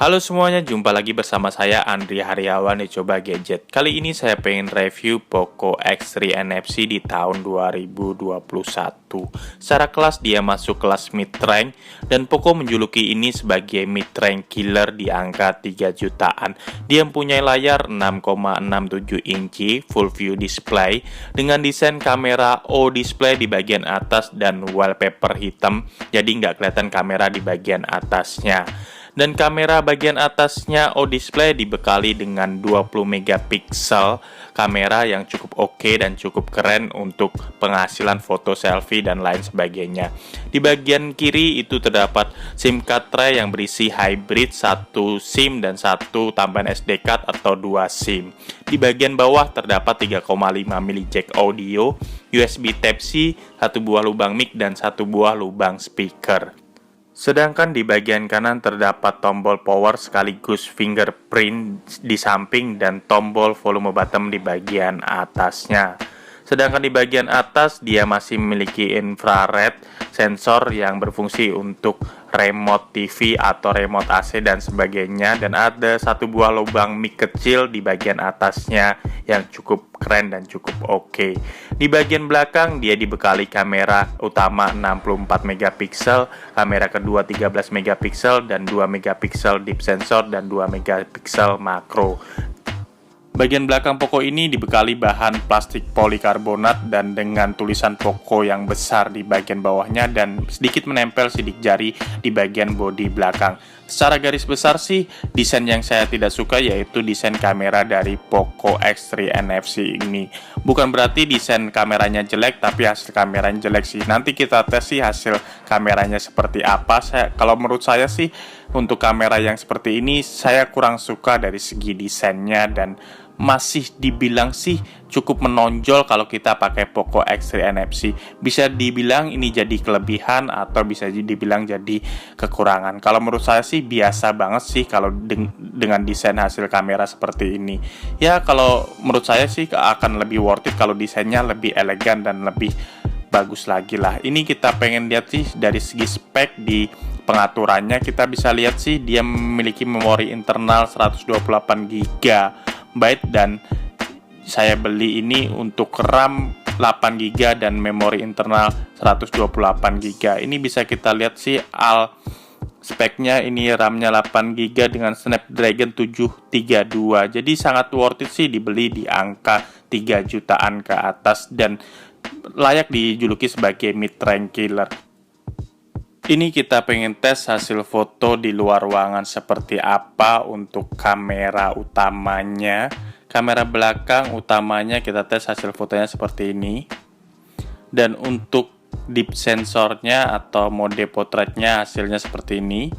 Halo semuanya, jumpa lagi bersama saya Andri Haryawan di Coba Gadget. Kali ini saya pengen review Poco X3 NFC di tahun 2021. Secara kelas dia masuk kelas mid-range dan Poco menjuluki ini sebagai mid-range killer di angka 3 jutaan. Dia mempunyai layar 6,67 inci full view display dengan desain kamera O display di bagian atas dan wallpaper hitam, jadi nggak kelihatan kamera di bagian atasnya. Dan kamera bagian atasnya O-display dibekali dengan 20 megapiksel kamera yang cukup oke dan cukup keren untuk penghasilan foto selfie dan lain sebagainya. Di bagian kiri itu terdapat SIM card tray yang berisi hybrid 1 SIM dan 1 tambahan SD card atau 2 SIM. Di bagian bawah terdapat 3,5 mili jack audio, USB Type-C, 1 buah lubang mic dan 1 buah lubang speaker. Sedangkan di bagian kanan terdapat tombol power sekaligus fingerprint di samping dan tombol volume bottom di bagian atasnya. Sedangkan di bagian atas dia masih memiliki infrared sensor yang berfungsi untuk remote TV atau remote AC dan sebagainya, dan ada 1 buah lubang mic kecil di bagian atasnya yang cukup keren dan cukup oke. Di bagian belakang dia dibekali kamera utama 64 megapiksel, kamera kedua 13 megapiksel dan 2 megapiksel deep sensor dan 2 megapiksel makro. Bagian belakang Poco ini dibekali bahan plastik polikarbonat dan dengan tulisan Poco yang besar di bagian bawahnya dan sedikit menempel sidik jari di bagian bodi belakang. Secara garis besar sih, desain yang saya tidak suka yaitu desain kamera dari Poco X3 NFC ini. Bukan berarti desain kameranya jelek, tapi hasil kameranya jelek sih. Nanti kita tes sih hasil kameranya seperti apa. Kalau menurut saya sih, untuk kamera yang seperti ini, saya kurang suka dari segi desainnya dan masih dibilang sih cukup menonjol kalau kita pakai Poco X3 NFC. Bisa dibilang ini jadi kelebihan atau bisa dibilang jadi kekurangan. Kalau menurut saya sih biasa banget sih kalau dengan desain hasil kamera seperti ini. Ya kalau menurut saya sih akan lebih worth it kalau desainnya lebih elegan dan lebih bagus lagi lah. Ini kita pengen lihat sih dari segi spek di pengaturannya, kita bisa lihat sih dia memiliki memori internal 128 GB dan saya beli ini untuk RAM 8 GB dan memori internal 128 GB. Ini bisa kita lihat sih speknya, ini RAM-nya 8 GB dengan Snapdragon 732. Jadi sangat worth it sih dibeli di angka 3 jutaan ke atas dan layak dijuluki sebagai mid-range killer. Ini kita pengen tes hasil foto di luar ruangan seperti apa untuk kamera utamanya. Kamera belakang utamanya kita tes hasil fotonya seperti ini. Dan untuk deep sensornya atau mode potretnya hasilnya seperti ini.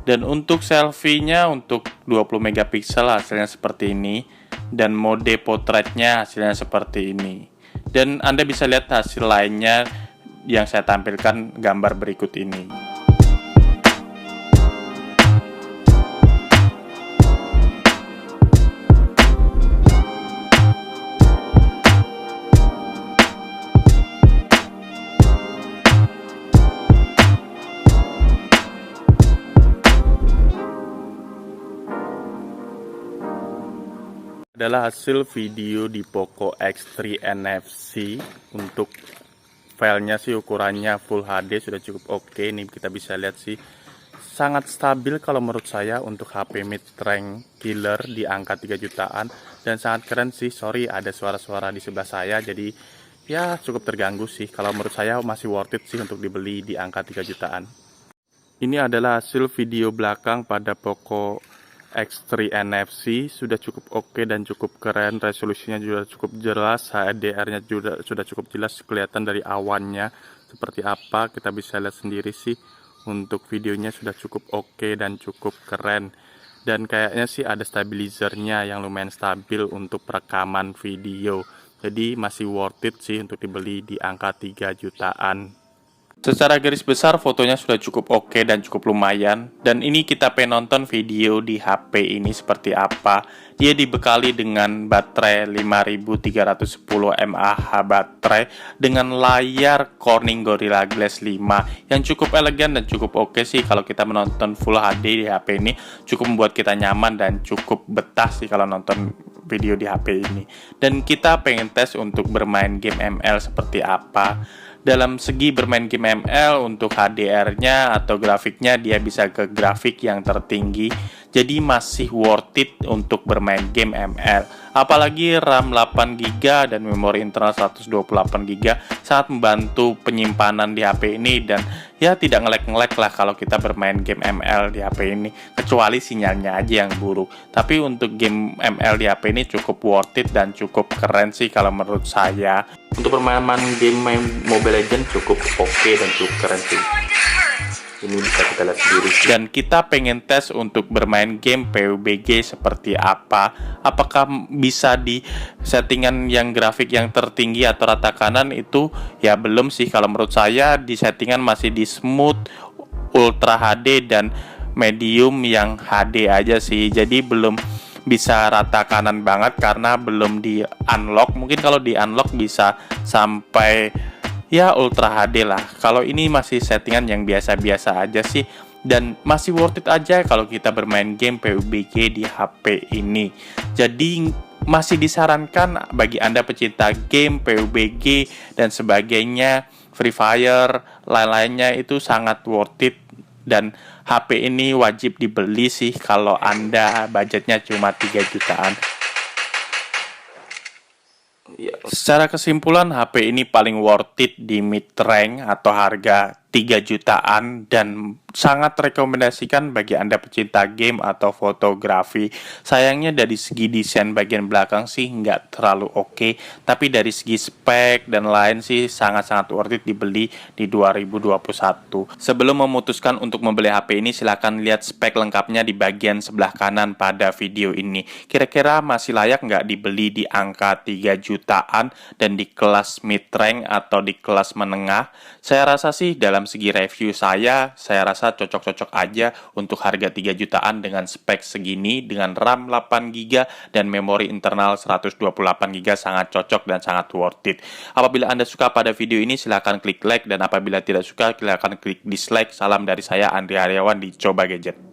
Dan untuk selfie-nya untuk 20 megapiksel hasilnya seperti ini. Dan mode potretnya hasilnya seperti ini. Dan Anda bisa lihat hasil lainnya yang saya tampilkan gambar berikut ini. Adalah hasil video di Poco X3 NFC. Untuk filenya sih ukurannya Full HD sudah cukup oke. Nih kita bisa lihat sih sangat stabil kalau menurut saya untuk HP mid-range killer di angka 3 jutaan dan sangat keren sih. Sorry ada suara-suara di sebelah saya jadi ya cukup terganggu sih. Kalau menurut saya masih worth it sih untuk dibeli di angka 3 jutaan. Ini adalah hasil video belakang pada Poco X3 NFC, sudah cukup oke dan cukup keren, resolusinya juga cukup jelas, HDR-nya juga sudah cukup jelas, kelihatan dari awannya seperti apa, kita bisa lihat sendiri sih. Untuk videonya sudah cukup oke dan cukup keren, dan kayaknya sih ada stabilizernya yang lumayan stabil untuk perekaman video, jadi masih worth it sih untuk dibeli di angka 3 jutaan. Secara garis besar fotonya sudah cukup oke dan cukup lumayan. Dan ini kita pengen nonton video di HP ini seperti apa. Dia dibekali dengan baterai 5310 mAh baterai dengan layar Corning Gorilla Glass 5 yang cukup elegan dan cukup oke sih kalau kita menonton Full HD di HP ini. Cukup membuat kita nyaman dan cukup betah sih kalau nonton video di HP ini. Dan kita pengen tes untuk bermain game ML seperti apa. Dalam segi bermain game ML untuk HDR-nya atau grafiknya dia bisa ke grafik yang tertinggi. Jadi masih worth it untuk bermain game ML. Apalagi RAM 8GB dan memori internal 128GB sangat membantu penyimpanan di HP ini dan ya tidak nge-lag lah kalau kita bermain game ML di HP ini, kecuali sinyalnya aja yang buruk. Tapi untuk game ML di HP ini cukup worth it dan cukup keren sih kalau menurut saya. Untuk permainan game Mobile Legends cukup oke dan cukup keren sih. Ini bisa kita lihat sendiri. Dan kita pengen tes untuk bermain game PUBG seperti apa. Apakah bisa di settingan yang grafik yang tertinggi atau rata kanan itu? Ya belum sih, kalau menurut saya di settingan masih di smooth, ultra HD dan medium yang HD aja sih. Jadi belum bisa rata kanan banget karena belum di unlock. Mungkin kalau di unlock bisa sampai ya ultra HD lah. Kalau ini masih settingan yang biasa-biasa aja sih dan masih worth it aja kalau kita bermain game PUBG di HP ini. Jadi masih disarankan bagi Anda pecinta game PUBG dan sebagainya, Free Fire, lain-lainnya itu sangat worth it. Dan HP ini wajib dibeli sih kalau Anda budgetnya cuma 3 jutaan. Secara kesimpulan, HP ini paling worth it di mid rank atau harga 3 jutaan dan sangat rekomendasikan bagi Anda pecinta game atau fotografi. Sayangnya dari segi desain bagian belakang sih nggak terlalu oke, tapi dari segi spek dan lain sih sangat-sangat worth it dibeli di 2021. Sebelum memutuskan untuk membeli HP ini, silakan lihat spek lengkapnya di bagian sebelah kanan pada video ini. Kira-kira masih layak nggak dibeli di angka 3 jutaan dan di kelas mid rank atau di kelas menengah? Saya rasa sih dalam segi review saya rasa cocok-cocok aja untuk harga 3 jutaan dengan spek segini, dengan RAM 8GB dan memori internal 128GB sangat cocok dan sangat worth it. Apabila Anda suka pada video ini, silahkan klik like, dan apabila tidak suka, silahkan klik dislike. Salam dari saya, Andri Haryawan di Coba Gadget.